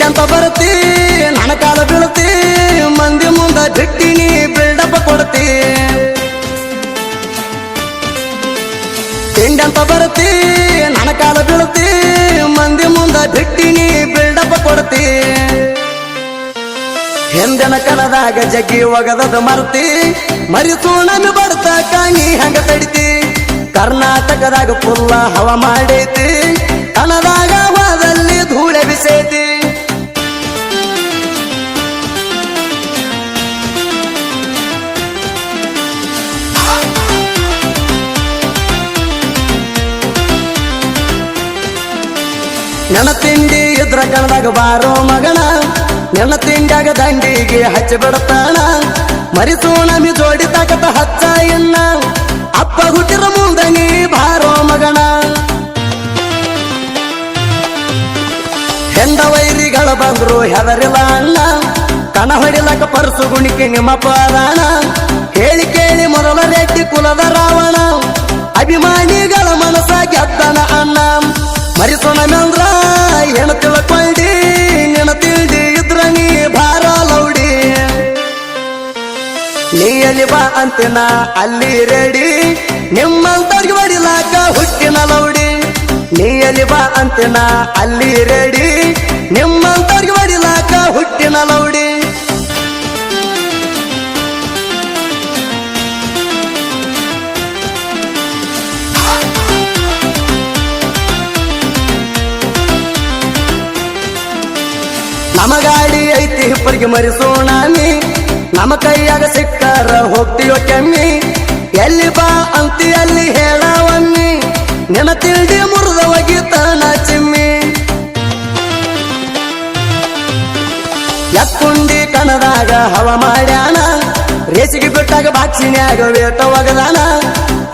ಹಿಂಗಂತ ಬರ್ತಿ ನನ್ನ ಕಾಲ ಬೀಳ್ತಿ ಮಂದಿ ಮುಂದ ಬಿಟ್ಟಿನಿ ಬಿಲ್ಡಪ್ ಕೊಡ್ತಿ ಹಿಂಗಂತ ಬರ್ತಿ ನನ್ನ ಕಾಲ ಬೀಳ್ತಿ ಮಂದಿ ಮುಂದ ಬಿಟ್ಟಿನಿ ಬಿಲ್ಡಪ್ ಕೊಡ್ತಿ ಹಿಂದಿನ ಕಲದಾಗ ಜಗ್ಗಿ ಒಗದದ ಮರ್ತಿ ಮರಿಸೋಣಮಿ ಬಡ್ತಾಕ ನೀ ಹಂಗ ತಡಿತಿ ಕರ್ನಾಟಕದಾಗ ಫುಲ್ಲ ಹವ ಮಾಡೈತಿ ಕಣದಾಗ ಹವಾದಲ್ಲಿ ಧೂಳೆ ಬಿಸೈತಿ ನೆನ ತಿಂಡಿ ಇದ್ರ ಕಣದಾಗ ಬಾರೋ ಮಗಣ ನೆನ ತಿಂಡಾಗ ದಂಡಿಗೆ ಹಚ್ಚಿ ಬಿಡ್ತಾಣ ಮರಿಸೋಣಮಿ ಜೋಡಿ ತಾಕತ ಹಚ್ಚ ಎನ್ನ ಅಪ್ಪ ಹುಟ್ಟಿರ ಮುಂದ ನೀ ಬಾರೋ ಮಗಣ ಹೆಂಡ ವೈರಿಗಳ ಬಂದ್ರು ಹೆದರಿಲ್ಲ ಅಣ್ಣ ಕಣ ಹೊಡಿಲಕ ಪರ್ಸು ಗುಣಿಕೆ ನಿಮ್ಮ ಪರಾಣ ಹೇಳಿ ಕೇಳಿ ಮೊದಲ ರೆಡ್ಡಿ ಕುಲದ ರಾವಣ ಅಭಿಮಾನಿಗಳ ಮನಸ ಗೆದ್ದನ ಅಣ್ಣ ಮರಿಸೋಣಮಿ ಅಂದ್ರ ಹೆಣ ತಿಳ್ಕೊಂಡಿ ನೆನ ತಿಂಡಿ ಇದ್ರ ನೀ ಭಾರ ಲೌಡಿ ನೀ ಎಲ್ಲಿ ಬಾ ಅಂತಿನ ಅಲ್ಲಿ ರೆಡಿ ನಿಮ್ಮಂತವ್ರಿಗೆ ಬಡಿಲಾಕ ಹುಟ್ಟಿನ ಲೌಡಿ ನೀ ಎಲ್ಲಿ ಬಾ ಅಂತಿನ ಅಲ್ಲಿ ರೆಡಿ ನಿಮ್ಮಂತವ್ರಿಗೆ ಬಡಿಲಾಕ ಹುಟ್ಟಿನ ಲೌಡಿ ನಮ್ಮ ಗಾಡಿ ಐತಿ ಹಿಪ್ಪರಿಗೆ ಮರಿಸೋಣಮಿ ನಮ್ಮ ಕೈಯಾಗ ಸಿಕ್ಕಾರ ಹೋಗ್ತೀಯೋ ಕೆಮ್ಮಿ ಎಲ್ಲಿ ಬಾ ಅಂತಿ ಅಲ್ಲಿ ಹೇಳವಮ್ಮಿ ನೆನ ತಿಂಡಿ ಮುರಿದ ಒಗಿತಾನ ಚಿಮ್ಮಿ ಎಕ್ಕುಂಡಿ ಕಣದಾಗ ಹವ ಮಾಡ್ಯಾನ ರೇಸಿಗೆ ಬಿಟ್ಟಾಗ ಬಾಕ್ಷಿನ್ಯಾಗ ವೇಟ ಒಗದಾನ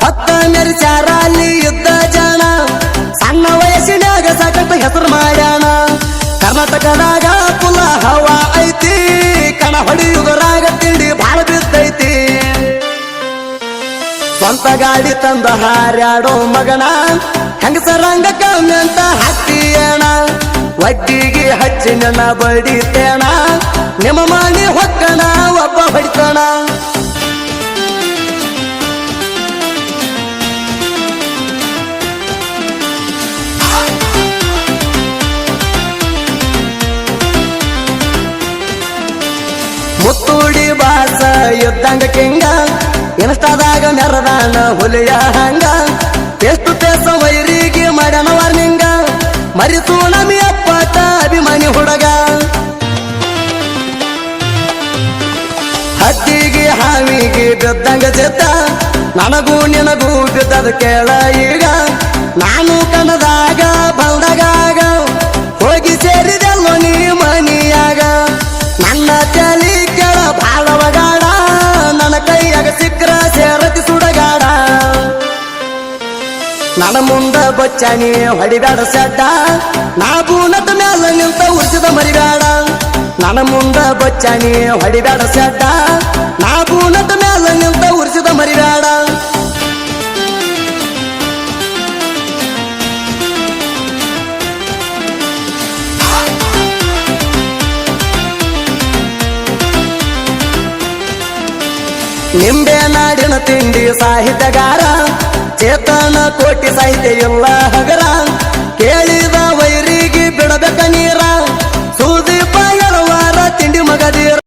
ಹೊತ್ತ ಮೆರಿಚಾರ ಅಲ್ಲಿ ಯುದ್ಧ ಜಾಣ ಸಣ್ಣ ವಯಸ್ಸಿನಾಗ ಸಾಕಷ್ಟು ಹೆಸರು ಮಾಡ್ಯಾನ ಕರ್ನಾಟಕದಾಗ ಪುಲ ಹವ ಐತಿ ಕಣ ಹೊಡಿಯುವುದರಾಗ ತಿಂಡಿ ಬಾಳ ಬಿದ್ದೈತಿ ಸ್ವಂತ ಗಾಡಿ ತಂದ ಹಾರ್ಯಾಡೋ ಮಗನ ಹೆಂಗಸರಂಗ ಕಮ್ಮಿ ಅಂತ ಹಾಕ್ತೀಯಣ ಒಡ್ಡಿಗೆ ಹಚ್ಚಿ ನನ್ನ ಬಡಿತೇಣ ನಿಮ್ಮ ಮಾಡಿ ಹೊಕ್ಕಣ ಒಬ್ಬ ಹೊಡಿತಾಣ ಮುತ್ತೂಡಿ ಬಾಸ ಯುದ್ಧಂಗ ಕಿಂಗ ಇನ್ಸ್ಟಾದಾಗ ಮೆರದಾನ ಹುಲಿಯ ಹಂಗ ಎಷ್ಟು ಪೇಸ ವೈರಿಗೆ ಮಾಡ್ಯಾನ ವಾರ್ನಿಂಗ ಮರಿಸೋಣಮಿ ಅಪ್ಪಟ ಅಭಿಮಾನಿ ಹುಡುಗ ಹತ್ತಿಗೆ ಹಾವಿಗೆ ಬಿದ್ದಂಗ ಚಿತ್ತ ನನಗೂ ನಿನಗೂ ಬಿದ್ದದ ಕೇಳ ಈಗ ನಾನು ಕಣದಾಗ ಬಂದಾಗ ಹೋಗಿ ಸೇರಿದೆಲ್ಲೋ ನೀ ಮನಿಯಾಗ ನನ್ನ ತಲಿ ಕೆಳ ಬಾಳವಗಾಡ ನನ್ನ ಕೈಯಾಗ ಸಿಕ್ರ ಸೇರತಿ ಸುಡಗಾಡ ನನ್ನ ಮುಂದ ಬಚ್ಚಾನಿ ಹೊಡಿಬೇಡ ಸಡ್ಡ ನಾ ಬೂನದ ಮ್ಯಾಲ ನಿಂತ ಉಳಿಸಿದ ಮರಿಬೇಡ ನನ್ನ ಮುಂದ ಬಚ್ಚಾನಿ ಹೊಡಿಬೇಡ ಸಡ್ಡ ನಾ ಬೂನದ ಮ್ಯಾಲ ನಿಂತ ಉಳಿಸಿದ ಮರಿಬೇಡ ನಿಂಬೆ ನಾಡಿನ ತಿಂಡಿ ಸಾಹಿತ್ಯಗಾರ ಚೇತನ ಕೋಟಿ ಸಾಹಿತ್ಯ ಎಲ್ಲ ಹಗರ ಕೇಳಿದ